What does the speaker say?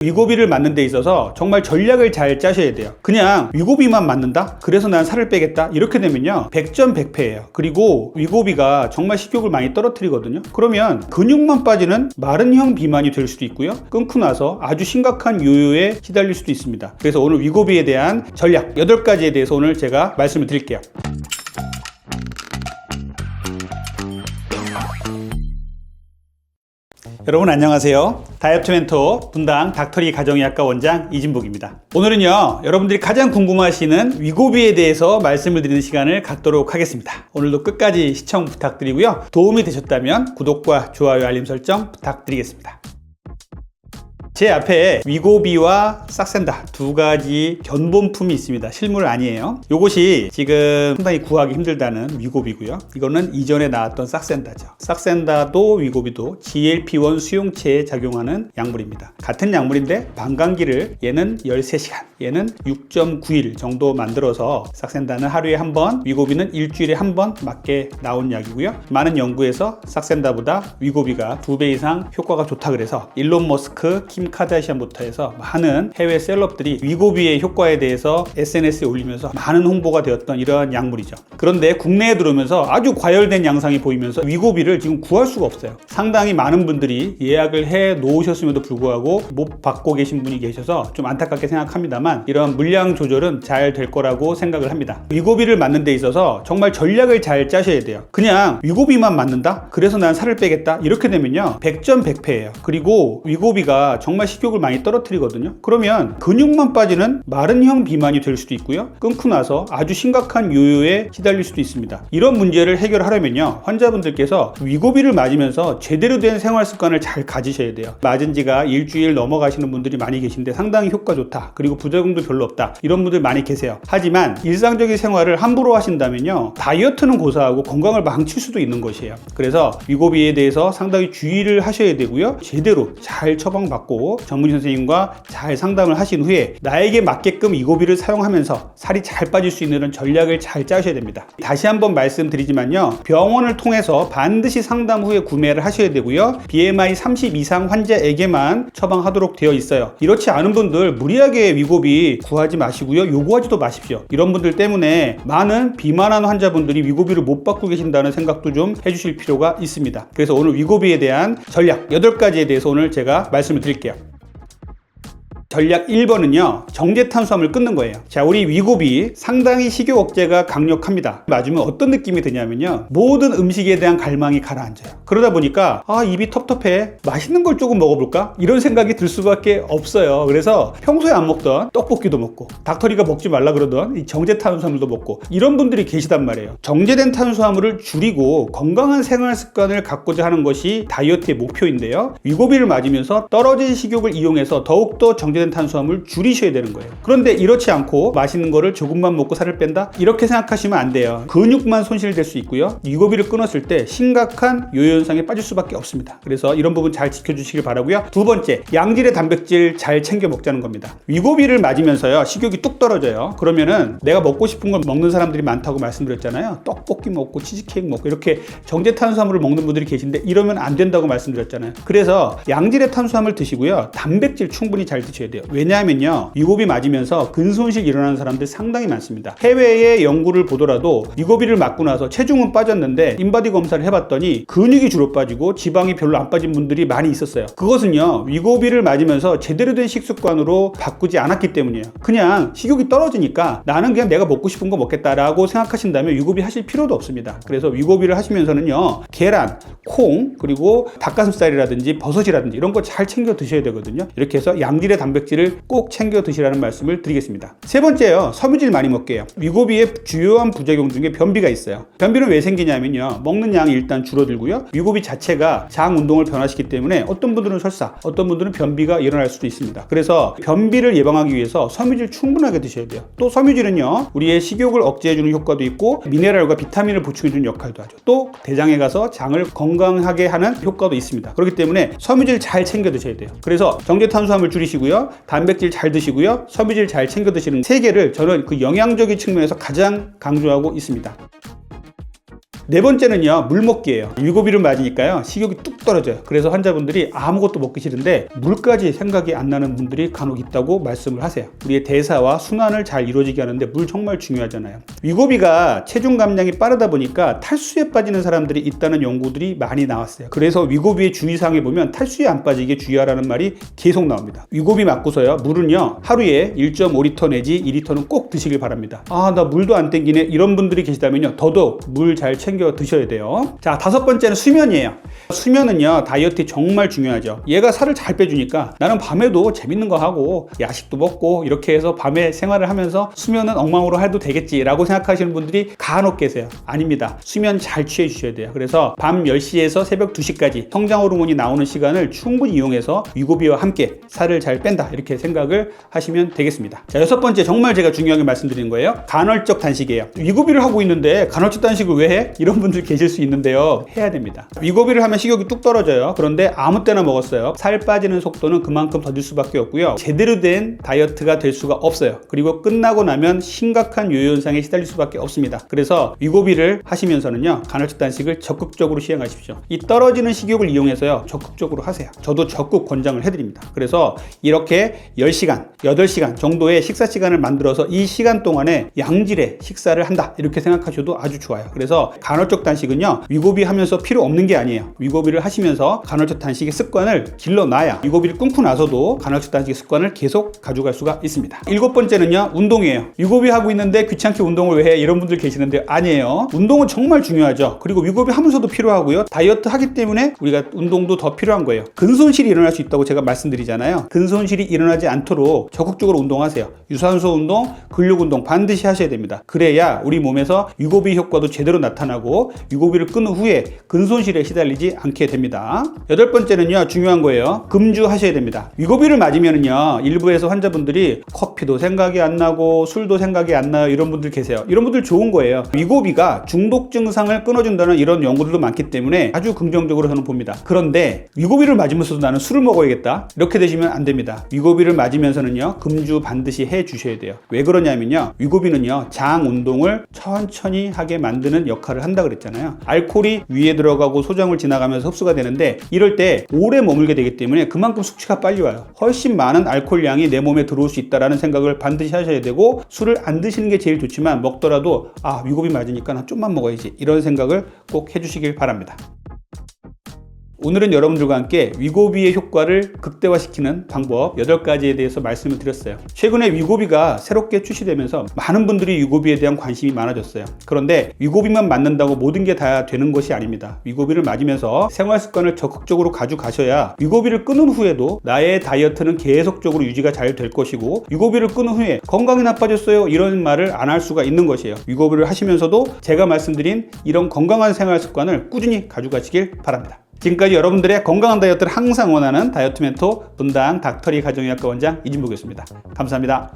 위고비를 맞는 데 있어서 정말 전략을 잘 짜셔야 돼요. 그냥 위고비만 맞는다? 그래서 난 살을 빼겠다? 이렇게 되면요 100점 100패예요. 그리고 위고비가 정말 식욕을 많이 떨어뜨리거든요. 그러면 근육만 빠지는 마른형 비만이 될 수도 있고요, 끊고 나서 아주 심각한 요요에 시달릴 수도 있습니다. 그래서 오늘 위고비에 대한 전략 8가지에 대해서 오늘 제가 말씀을 드릴게요. 여러분 안녕하세요. 다이어트 멘토 분당 닥터리 가정의학과 원장 이진복입니다. 오늘은요 여러분들이 가장 궁금하시는 위고비에 대해서 말씀을 드리는 시간을 갖도록 하겠습니다. 오늘도 끝까지 시청 부탁드리고요, 도움이 되셨다면 구독과 좋아요 알림 설정 부탁드리겠습니다. 제 앞에 위고비와 싹센다 두 가지 견본품이 있습니다. 실물 아니에요. 이것이 지금 상당히 구하기 힘들다는 위고비고요, 이거는 이전에 나왔던 싹센다죠. 싹센다도 위고비도 GLP-1 수용체에 작용하는 약물입니다. 같은 약물인데 반감기를 얘는 13시간, 얘는 6.9일 정도 만들어서 싹센다는 하루에 한 번, 위고비는 일주일에 한 번 맞게 나온 약이고요. 많은 연구에서 싹센다보다 위고비가 2배 이상 효과가 좋다 그래서 일론 머스크, 킴 카다시안부터 해서 많은 해외 셀럽들이 위고비의 효과에 대해서 SNS에 올리면서 많은 홍보가 되었던 이러한 약물이죠. 그런데 국내에 들어오면서 아주 과열된 양상이 보이면서 위고비를 지금 구할 수가 없어요. 상당히 많은 분들이 예약을 해 놓으셨음에도 불구하고 못 받고 계신 분이 계셔서 좀 안타깝게 생각합니다만, 이런 물량 조절은 잘 될 거라고 생각을 합니다. 위고비를 맞는 데 있어서 정말 전략을 잘 짜셔야 돼요. 그냥 위고비만 맞는다? 그래서 난 살을 빼겠다? 이렇게 되면요 100점 100패예요. 그리고 위고비가 정말 식욕을 많이 떨어뜨리거든요. 그러면 근육만 빠지는 마른형 비만이 될 수도 있고요, 끊고 나서 아주 심각한 요요에 시달릴 수도 있습니다. 이런 문제를 해결하려면요 환자분들께서 위고비를 맞으면서 제대로 된 생활 습관을 잘 가지셔야 돼요. 맞은 지가 일주일 넘어가시는 분들이 많이 계신데 상당히 효과 좋다, 그리고 부작용도 별로 없다, 이런 분들 많이 계세요. 하지만 일상적인 생활을 함부로 하신다면요 다이어트는 고사하고 건강을 망칠 수도 있는 것이에요. 그래서 위고비에 대해서 상당히 주의를 하셔야 되고요, 제대로 잘 처방받고 전문의 선생님과 잘 상담을 하신 후에 나에게 맞게끔 위고비를 사용하면서 살이 잘 빠질 수 있는 전략을 잘 짜셔야 됩니다. 다시 한번 말씀드리지만요 병원을 통해서 반드시 상담 후에 구매를 하셔야 되고요, BMI 30 이상 환자에게만 처방하도록 되어 있어요. 이렇지 않은 분들 무리하게 위고비 구하지 마시고요, 요구하지도 마십시오. 이런 분들 때문에 많은 비만한 환자분들이 위고비를 못 받고 계신다는 생각도 좀 해주실 필요가 있습니다. 그래서 오늘 위고비에 대한 전략 8가지에 대해서 오늘 제가 말씀을 드릴게요. 전략 1번은요 정제탄수화물 끊는 거예요. 자, 우리 위고비 상당히 식욕 억제가 강력합니다. 맞으면 어떤 느낌이 드냐면요 모든 음식에 대한 갈망이 가라앉아요. 그러다 보니까 입이 텁텁해, 맛있는 걸 조금 먹어볼까? 이런 생각이 들 수밖에 없어요. 그래서 평소에 안 먹던 떡볶이도 먹고 닥터리가 먹지 말라 그러던 이 정제탄수화물도 먹고 이런 분들이 계시단 말이에요. 정제된 탄수화물을 줄이고 건강한 생활 습관을 갖고자 하는 것이 다이어트의 목표인데요, 위고비를 맞으면서 떨어진 식욕을 이용해서 더욱더 정제된 탄수화물 줄이셔야 되는 거예요. 그런데 이렇지 않고 맛있는 거를 조금만 먹고 살을 뺀다? 이렇게 생각하시면 안 돼요. 근육만 손실될 수 있고요, 위고비를 끊었을 때 심각한 요요 현상에 빠질 수밖에 없습니다. 그래서 이런 부분 잘 지켜주시길 바라고요. 두 번째, 양질의 단백질 잘 챙겨 먹자는 겁니다. 위고비를 맞으면서요 식욕이 뚝 떨어져요. 그러면은 내가 먹고 싶은 걸 먹는 사람들이 많다고 말씀드렸잖아요. 떡볶이 먹고 치즈케이크 먹고 이렇게 정제 탄수화물을 먹는 분들이 계신데 이러면 안 된다고 말씀드렸잖아요. 그래서 양질의 탄수화물 드시고요, 단백질 충분히 잘 드셔야 돼요. 왜냐하면요 위고비 맞으면서 근손실 일어나는 사람들 상당히 많습니다. 해외의 연구를 보더라도 위고비를 맞고 나서 체중은 빠졌는데 인바디 검사를 해봤더니 근육이 주로 빠지고 지방이 별로 안 빠진 분들이 많이 있었어요. 그것은요 위고비를 맞으면서 제대로 된 식습관으로 바꾸지 않았기 때문이에요. 그냥 식욕이 떨어지니까 나는 그냥 내가 먹고 싶은 거 먹겠다라고 생각하신다면 위고비 하실 필요도 없습니다. 그래서 위고비를 하시면서는요 계란, 콩, 그리고 닭가슴살이라든지 버섯이라든지 이런 거 잘 챙겨 드셔야 되거든요. 이렇게 해서 양질의 단백질을 꼭 챙겨 드시라는 말씀을 드리겠습니다. 세 번째요, 섬유질 많이 먹게 해요. 위고비의 주요한 부작용 중에 변비가 있어요. 변비는 왜 생기냐면요 먹는 양이 일단 줄어들고요, 위고비 자체가 장 운동을 변화시키기 때문에 어떤 분들은 설사, 어떤 분들은 변비가 일어날 수도 있습니다. 그래서 변비를 예방하기 위해서 섬유질 충분하게 드셔야 돼요. 또 섬유질은요 우리의 식욕을 억제해주는 효과도 있고 미네랄과 비타민을 보충해주는 역할도 하죠. 또 대장에 가서 장을 건강하게 하는 효과도 있습니다. 그렇기 때문에 섬유질 잘 챙겨 드셔야 돼요. 그래서 정제탄수화물 줄이시고요, 단백질 잘 드시고요, 섬유질 잘 챙겨 드시는 세 개를 저는 그 영양적인 측면에서 가장 강조하고 있습니다. 네 번째는요, 물 먹기예요. 위고비를 맞으니까요, 식욕이 뚝 떨어져요. 그래서 환자분들이 아무것도 먹기 싫은데 물까지 생각이 안 나는 분들이 간혹 있다고 말씀을 하세요. 우리의 대사와 순환을 잘 이루어지게 하는데 물 정말 중요하잖아요. 위고비가 체중 감량이 빠르다 보니까 탈수에 빠지는 사람들이 있다는 연구들이 많이 나왔어요. 그래서 위고비의 주의사항에 보면 탈수에 안 빠지게 주의하라는 말이 계속 나옵니다. 위고비 맞고서요, 물은요 하루에 1.5리터 내지 2리터는 꼭 드시길 바랍니다. 아, 나 물도 안 땡기네, 이런 분들이 계시다면요, 더더욱 물 잘 챙겨 드셔야 돼요. 자, 다섯 번째는 수면이에요. 수면은요, 다이어트에 정말 중요하죠. 얘가 살을 잘 빼주니까 나는 밤에도 재밌는 거 하고 야식도 먹고 이렇게 해서 밤에 생활을 하면서 수면은 엉망으로 해도 되겠지 라고 생각하시는 분들이 간혹 계세요. 아닙니다. 수면 잘 취해 주셔야 돼요. 그래서 밤 10시에서 새벽 2시까지 성장 호르몬이 나오는 시간을 충분히 이용해서 위고비와 함께 살을 잘 뺀다, 이렇게 생각을 하시면 되겠습니다. 자, 여섯 번째, 정말 제가 중요하게 말씀드리는 거예요. 간헐적 단식이에요. 위고비를 하고 있는데 간헐적 단식을 왜 해? 이런 분들 계실 수 있는데요, 해야 됩니다. 위고비를 하면 식욕이 뚝 떨어져요. 그런데 아무 때나 먹었어요, 살 빠지는 속도는 그만큼 더딜 수밖에 없고요, 제대로 된 다이어트가 될 수가 없어요. 그리고 끝나고 나면 심각한 요요 현상에 시달릴 수밖에 없습니다. 그래서 위고비를 하시면서는요, 간헐적 단식을 적극적으로 시행하십시오. 이 떨어지는 식욕을 이용해서요, 적극적으로 하세요. 저도 적극 권장을 해드립니다. 그래서 이렇게 10시간, 8시간 정도의 식사 시간을 만들어서 이 시간 동안에 양질의 식사를 한다, 이렇게 생각하셔도 아주 좋아요. 그래서 간헐적 단식은요, 위고비 하면서 필요 없는 게 아니에요. 위고비를 하시면서 간헐적 단식의 습관을 길러놔야 위고비를 끊고 나서도 간헐적 단식의 습관을 계속 가져갈 수가 있습니다. 일곱 번째는요, 운동이에요. 위고비 하고 있는데 귀찮게 운동을 왜 해? 이런 분들 계시는데 아니에요. 운동은 정말 중요하죠. 그리고 위고비 하면서도 필요하고요, 다이어트 하기 때문에 우리가 운동도 더 필요한 거예요. 근손실이 일어날 수 있다고 제가 말씀드리잖아요. 근손실이 일어나지 않도록 적극적으로 운동하세요. 유산소 운동, 근력 운동 반드시 하셔야 됩니다. 그래야 우리 몸에서 위고비 효과도 제대로 나타나고 위고비를 끊은 후에 근손실에 시달리지 않게 됩니다. 여덟 번째는요, 중요한 거예요. 금주하셔야 됩니다. 위고비를 맞으면은요, 일부에서 환자분들이 커피도 생각이 안 나고 술도 생각이 안 나요, 이런 분들 계세요. 이런 분들 좋은 거예요. 위고비가 중독 증상을 끊어준다는 이런 연구들도 많기 때문에 아주 긍정적으로 저는 봅니다. 그런데 위고비를 맞으면서도 나는 술을 먹어야겠다, 이렇게 되시면 안 됩니다. 위고비를 맞으면서는요, 금주 반드시 해 주셔야 돼요. 왜 그러냐면요, 위고비는요, 장 운동을 천천히 하게 만드는 역할을 한다 그랬잖아요. 알코올이 위에 들어가고 소장을 지나가면서 흡수가 되는데 이럴 때 오래 머물게 되기 때문에 그만큼 숙취가 빨리 와요. 훨씬 많은 알코올량이 내 몸에 들어올 수 있다는 생각을 반드시 하셔야 되고, 술을 안 드시는 게 제일 좋지만 먹더라도 위고비 맞으니까 나 좀만 먹어야지, 이런 생각을 꼭 해주시길 바랍니다. 오늘은 여러분들과 함께 위고비의 효과를 극대화시키는 방법 8가지에 대해서 말씀을 드렸어요. 최근에 위고비가 새롭게 출시되면서 많은 분들이 위고비에 대한 관심이 많아졌어요. 그런데 위고비만 맞는다고 모든 게 다 되는 것이 아닙니다. 위고비를 맞으면서 생활습관을 적극적으로 가져가셔야 위고비를 끊은 후에도 나의 다이어트는 계속적으로 유지가 잘 될 것이고, 위고비를 끊은 후에 건강이 나빠졌어요, 이런 말을 안 할 수가 있는 것이에요. 위고비를 하시면서도 제가 말씀드린 이런 건강한 생활습관을 꾸준히 가져가시길 바랍니다. 지금까지 여러분들의 건강한 다이어트를 항상 원하는 다이어트 멘토 분당 닥터리 가정의학과 원장 이진복이었습니다. 감사합니다.